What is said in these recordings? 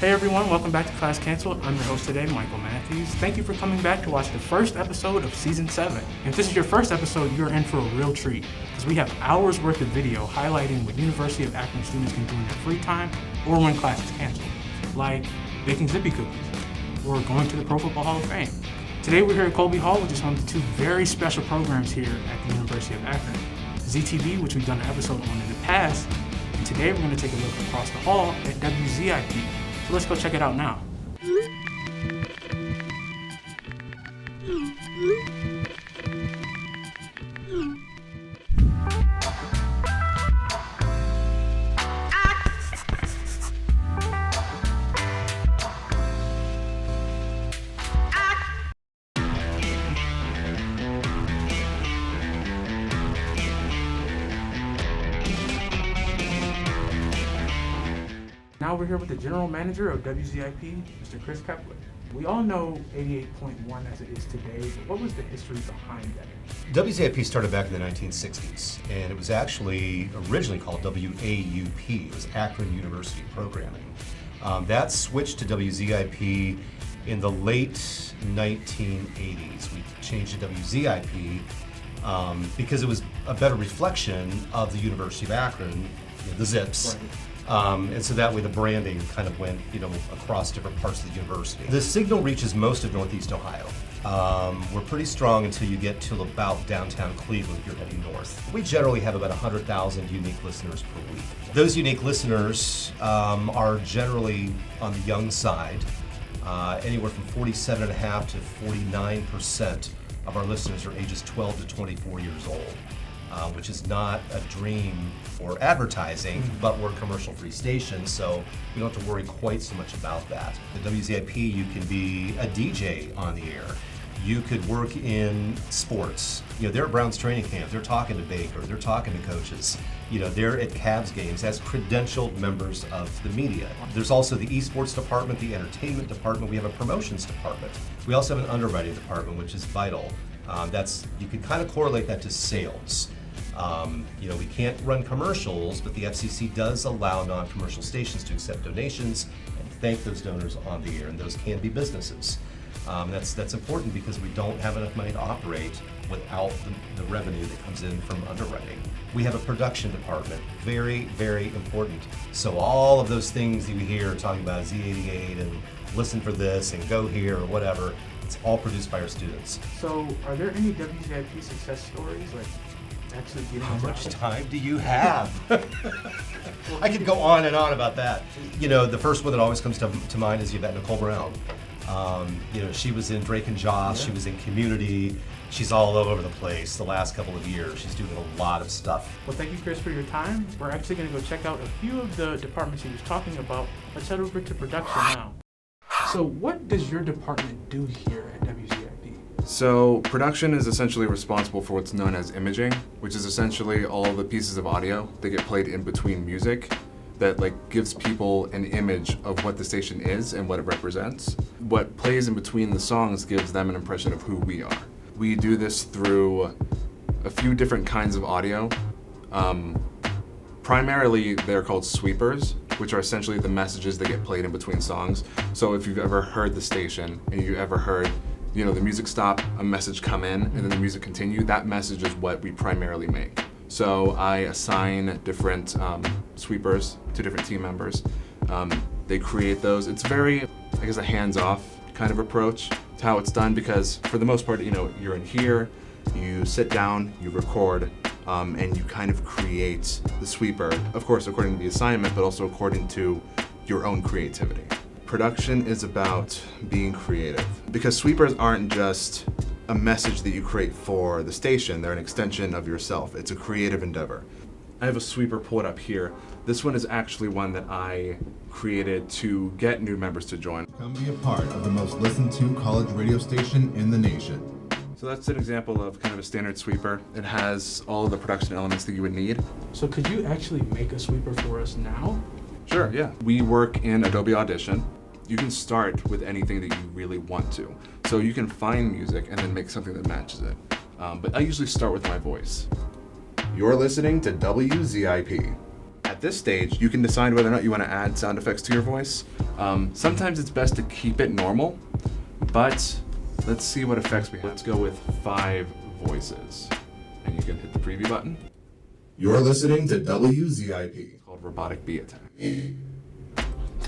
Hey everyone, welcome back to Class Canceled. I'm your host today, Michael Matthews. Thank you for coming back to watch the first episode of Season 7. And if this is your first episode, you're in for a real treat, because we have hours worth of video highlighting what University of Akron students can do in their free time or when class is canceled, like baking zippy cookies or going to the Pro Football Hall of Fame. Today we're here at Colby Hall, which is home to two very special programs here at the University of Akron. ZTV, which we've done an episode on in the past, and today we're going to take a look across the hall at WZIP. So let's go check it out now. Now we're here with the general manager of WZIP, Mr. Chris Kepler. We all know 88.1 as it is today, but what was the history behind that? WZIP started back in the 1960s, and it was actually originally called WAUP. It was Akron University Programming. That switched to WZIP in the late 1980s. We changed to WZIP because it was a better reflection of the University of Akron, the ZIPs. Right. And so that way the branding kind of went, across different parts of the university. The signal reaches most of Northeast Ohio. We're pretty strong until you get to about downtown Cleveland if you're heading north. We generally have about 100,000 unique listeners per week. Those unique listeners are generally on the young side. Anywhere from 47.5% to 49% of our listeners are ages 12 to 24 years old. Which is not a dream for advertising, but we're a commercial-free station, so we don't have to worry quite so much about that. The WZIP, you can be a DJ on the air. You could work in sports. They're at Brown's training camp. They're talking to Baker. They're talking to coaches. They're at Cavs games as credentialed members of the media. There's also the Esports department, the entertainment department. We have a promotions department. We also have an underwriting department, which is vital. You can kind of correlate that to sales. We can't run commercials, but the FCC does allow non-commercial stations to accept donations and thank those donors on the air, and those can be businesses. That's important because we don't have enough money to operate without the revenue that comes in from underwriting. We have a production department, very, very important. So all of those things that you hear talking about Z88 and listen for this and go here or whatever, it's all produced by our students. So are there any WZIP success stories, like actually getting How much time do you have? I could go on and on about that. The first one that always comes to mind is Yvette Nicole Brown. She was in Drake and Josh, Yeah. She was in Community. She's all over the place the last couple of years. She's doing a lot of stuff. Well, thank you, Chris, for your time. We're actually going to go check out a few of the departments he was talking about. Let's head over to production now. So what does your department do here at WZIP? So production is essentially responsible for what's known as imaging, which is essentially all the pieces of audio that get played in between music that gives people an image of what the station is and what it represents. What plays in between the songs gives them an impression of who we are. We do this through a few different kinds of audio. Primarily, they're called sweepers, which are essentially the messages that get played in between songs. So if you've ever heard the station and you've ever heard the music stop, a message come in, and then the music continue, that message is what we primarily make. So I assign different sweepers to different team members. They create those. It's very, a hands-off kind of approach to how it's done, because for the most part, you're in here, you sit down, you record, and you kind of create the sweeper, of course, according to the assignment, but also according to your own creativity. Production is about being creative, because sweepers aren't just a message that you create for the station, they're an extension of yourself. It's a creative endeavor. I have a sweeper pulled up here. This one is actually one that I created to get new members to join. Come be a part of the most listened to college radio station in the nation. So that's an example of kind of a standard sweeper. It has all of the production elements that you would need. So could you actually make a sweeper for us now? Sure, yeah. We work in Adobe Audition. You can start with anything that you really want to. So you can find music and then make something that matches it. But I usually start with my voice. You're listening to WZIP. At At this stage, you can decide whether or not you want to add sound effects to your voice. Sometimes it's best to keep it normal, but let's see what effects we have. Let's go with 5 voices. And you can hit the preview button. You're listening to WZIP. It's called Robotic Bee Attack.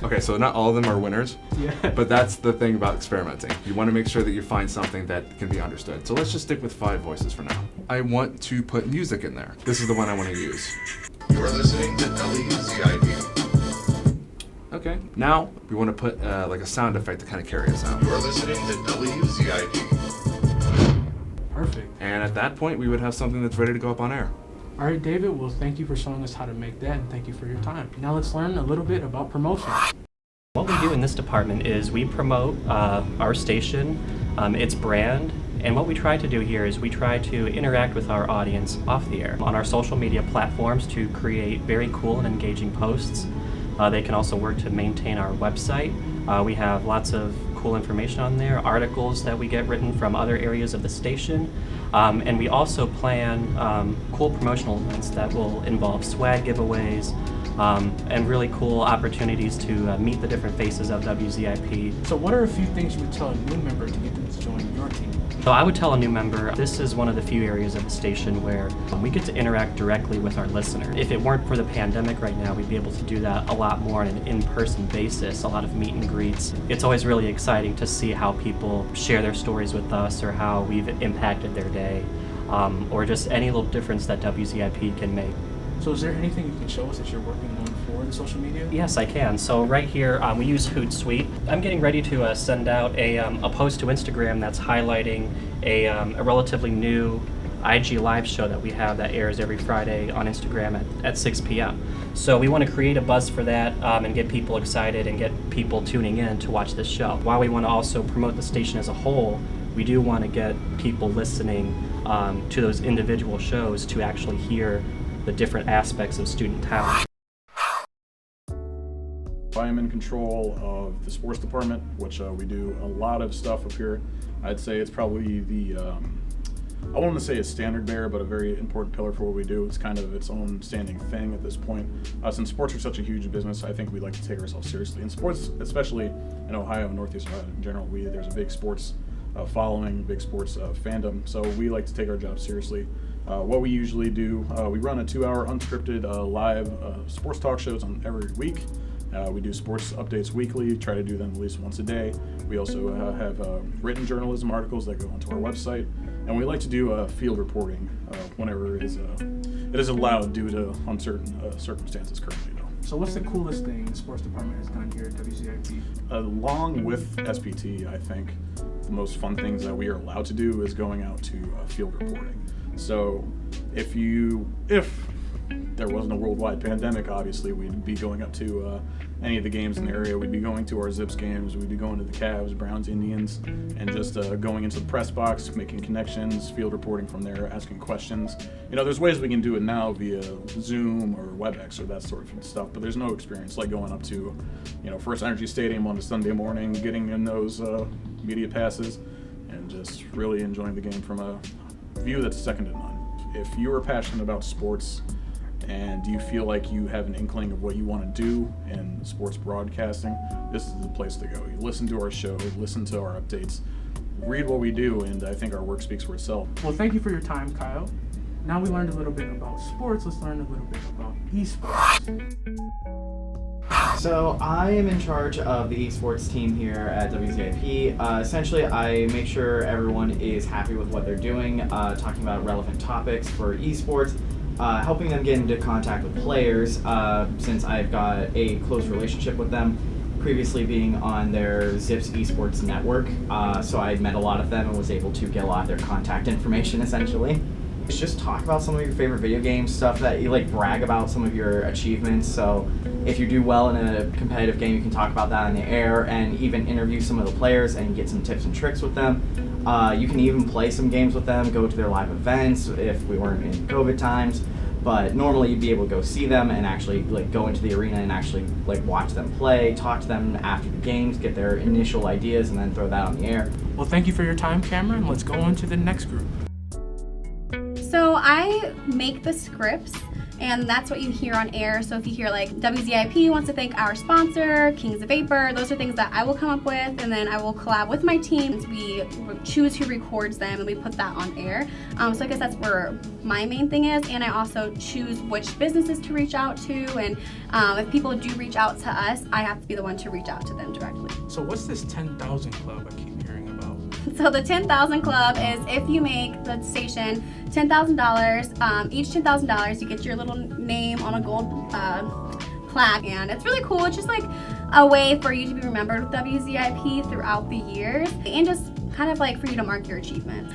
Okay, so not all of them are winners, Yeah. but that's the thing about experimenting. You want to make sure that you find something that can be understood. So let's just stick with 5 voices for now. I want to put music in there. This is the one I want to use. You're listening to WZIP. Okay, now we want to put like a sound effect to kind of carry us out. You're listening to WZIP. Perfect. And at that point, we would have something that's ready to go up on air. All right, David, well, thank you for showing us how to make that, and thank you for your time. Now let's learn a little bit about promotion. What we do in this department is we promote our station, its brand, and what we try to do here is we try to interact with our audience off the air on our social media platforms to create very cool and engaging posts. They can also work to maintain our website. We have lots of cool information on there, articles that we get written from other areas of the station, and we also plan cool promotional events that will involve swag giveaways and really cool opportunities to meet the different faces of WZIP. So what are a few things you would tell a new member to get them to join your team? So I would tell a new member, this is one of the few areas of the station where we get to interact directly with our listener. If it weren't for the pandemic right now, we'd be able to do that a lot more on an in-person basis, a lot of meet and greets. It's always really exciting to see how people share their stories with us or how we've impacted their day, or just any little difference that WZIP can make. So is there anything you can show us that you're working on for the social media? Yes, I can. So right here, we use Hootsuite. I'm getting ready to send out a post to Instagram that's highlighting a relatively new IG live show that we have that airs every Friday on Instagram at 6 p.m. So we want to create a buzz for that and get people excited and get people tuning in to watch this show. While we want to also promote the station as a whole, we do want to get people listening to those individual shows to actually hear the different aspects of student talent. I am in control of the sports department, which we do a lot of stuff up here. I'd say it's probably the, I wouldn't say a standard bearer, but a very important pillar for what we do. It's kind of its own standing thing at this point. Since sports are such a huge business, I think we like to take ourselves seriously. And sports, especially in Ohio and Northeast Ohio in general, there's a big sports following, big sports fandom, so we like to take our job seriously. What we usually do, we run a 2-hour unscripted live sports talk shows on every week. We do sports updates weekly, try to do them at least once a day. We also have written journalism articles that go onto our website, and we like to do field reporting whenever it is allowed due to uncertain circumstances currently, though. So what's the coolest thing the sports department has done here at WZIP? Along with SPT, I think the most fun things that we are allowed to do is going out to field reporting. So if there wasn't a worldwide pandemic, obviously we'd be going up to any of the games in the area. We'd be going to our Zips games, we'd be going to the Cavs, Browns, Indians, and just going into the press box, making connections, field reporting from there, asking questions. You know, there's ways we can do it now via Zoom or WebEx or that sort of stuff, but there's no experience like going up to, First Energy Stadium on a Sunday morning, getting in those media passes, and just really enjoying the game from a view that's second to none. If you are passionate about sports and you feel like you have an inkling of what you want to do in sports broadcasting, this is the place to go. You listen to our show, listen to our updates, read what we do, and I think our work speaks for itself. Well, thank you for your time, Kyle. Now we learned a little bit about sports, let's learn a little bit about esports. So I am in charge of the esports team here at WZIP. Essentially, I make sure everyone is happy with what they're doing, talking about relevant topics for esports, helping them get into contact with players, since I've got a close relationship with them, previously being on their ZIP's esports network. So I met a lot of them and was able to get a lot of their contact information, essentially. Just talk about some of your favorite video games, stuff that you like, brag about some of your achievements. So if you do well in a competitive game, you can talk about that on the air and even interview some of the players and get some tips and tricks with them. You can even play some games with them, go to their live events if we weren't in COVID times. But normally you'd be able to go see them and actually go into the arena and actually watch them play, talk to them after the games, get their initial ideas, and then throw that on the air. Well, thank you for your time, Cameron. Let's go on to the next group. So I make the scripts and that's what you hear on air. So if you hear like WZIP wants to thank our sponsor, Kings of Vapor, those are things that I will come up with, and then I will collab with my team. We choose who records them and we put that on air. So I guess that's where my main thing is, and I also choose which businesses to reach out to, and if people do reach out to us, I have to be the one to reach out to them directly. So what's this 10,000 club I keep hearing about? So the 10,000 Club is if you make the station $10,000, each $10,000 you get your little name on a gold plaque, and it's really cool. It's just like a way for you to be remembered with WZIP throughout the years, and just kind of like for you to mark your achievements.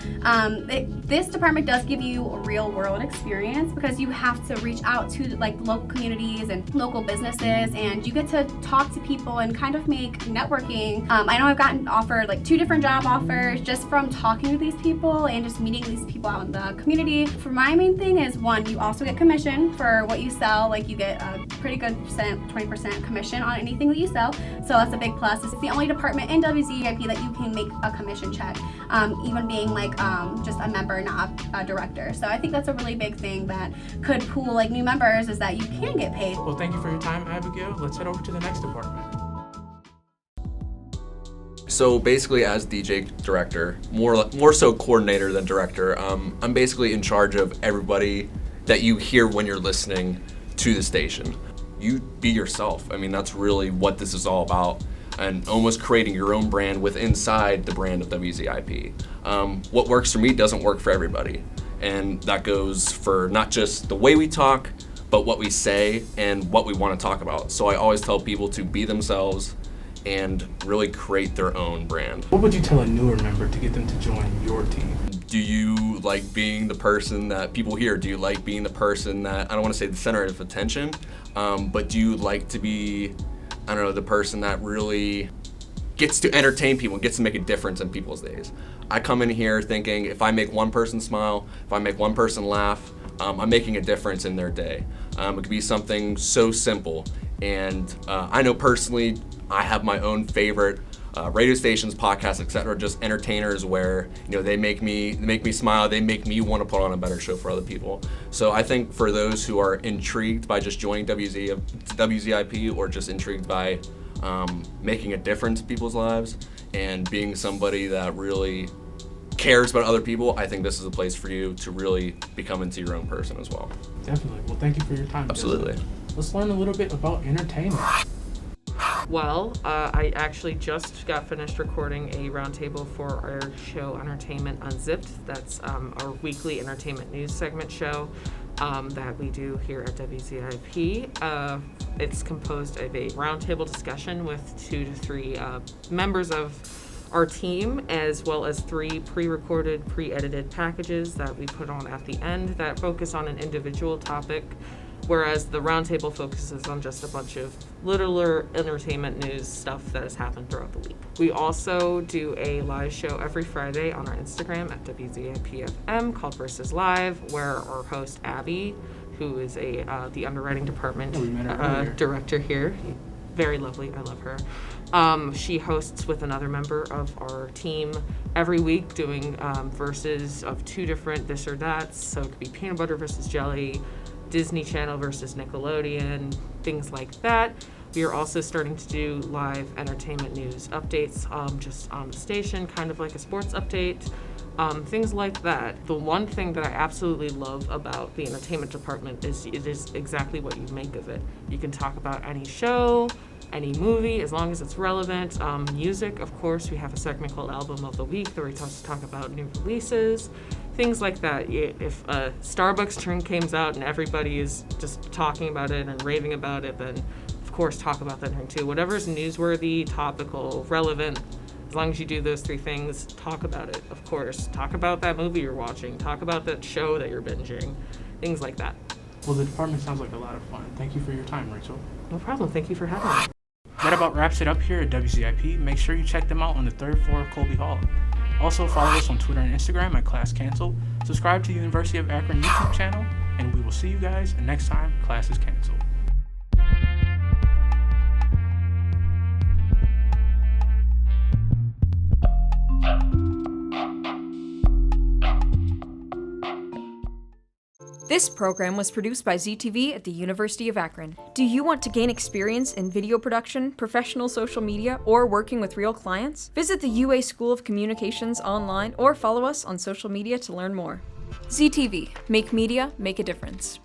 This department does give you a real world experience because you have to reach out to like local communities and local businesses, and you get to talk to people and kind of make networking. I know I've gotten offered like 2 different job offers just from talking to these people and just meeting these people out in the community. For my main thing is, one, you also get commission for what you sell. Like you get a pretty good 20% commission on anything that you sell. So that's a big plus. It's the only department in WZIP that you can make a commission check, even being like just a member, not a director. So I think that's a really big thing that could pull like new members, is that you can get paid. Well, thank you for your time, Abigail. Let's head over to the next department. So basically, as DJ director, more so coordinator than director, I'm basically in charge of everybody that you hear when you're listening to the station. You be yourself. I mean, that's really what this is all about, and almost creating your own brand inside the brand of WZIP. What works for me doesn't work for everybody, and that goes for not just the way we talk, but what we say and what we want to talk about. So I always tell people to be themselves and really create their own brand. What would you tell a newer member to get them to join your team? Do you like being the person that people hear? Do you like being the person that, I don't want to say the center of attention, but do you like to be, I don't know, the person that really gets to entertain people and gets to make a difference in people's days? I come in here thinking if I make one person smile, if I make one person laugh, I'm making a difference in their day. It could be something so simple. And I know personally, I have my own favorite radio stations, podcasts, etc., just entertainers where, you know, they make me smile, they make me want to put on a better show for other people. So I think for those who are intrigued by just joining WZIP, or just intrigued by making a difference in people's lives and being somebody that really cares about other people, I think this is a place for you to really become into your own person as well. Definitely. Well, thank you for your time. Absolutely. Jessica. Let's learn a little bit about entertainment. Well, I actually just got finished recording a roundtable for our show Entertainment Unzipped. That's our weekly entertainment news segment show that we do here at WZIP. It's composed of a roundtable discussion with 2 to 3 members of our team, as well as 3 pre-recorded, pre-edited packages that we put on at the end that focus on an individual topic, whereas the roundtable focuses on just a bunch of littler entertainment news stuff that has happened throughout the week. We also do a live show every Friday on our Instagram at WZIPFM called Versus Live, where our host Abby, who is the underwriting department director here, very lovely, I love her. She hosts with another member of our team every week, doing verses of 2 different this or that's. So it could be peanut butter versus jelly, Disney Channel versus Nickelodeon, things like that. We are also starting to do live entertainment news updates just on the station, kind of like a sports update, things like that. The one thing that I absolutely love about the entertainment department is it is exactly what you make of it. You can talk about any show, any movie, as long as it's relevant. Music, of course, we have a segment called Album of the Week that we talk about new releases, things like that. If a Starbucks drink comes out and everybody is just talking about it and raving about it, then of course talk about that drink too. Whatever's newsworthy, topical, relevant, as long as you do those 3 things, talk about it, of course. Talk about that movie you're watching, talk about that show that you're binging, things like that. Well, the department sounds like a lot of fun. Thank you for your time, Rachel. No problem, thank you for having me. That about wraps it up here at WZIP. Make sure you check them out on the 3rd floor of Colby Hall. Also follow us on Twitter and Instagram at Class Cancel. Subscribe to the University of Akron YouTube channel, and we will see you guys next time Class is canceled. This program was produced by ZTV at the University of Akron. Do you want to gain experience in video production, professional social media, or working with real clients? Visit the UA School of Communications online or follow us on social media to learn more. ZTV, make media, make a difference.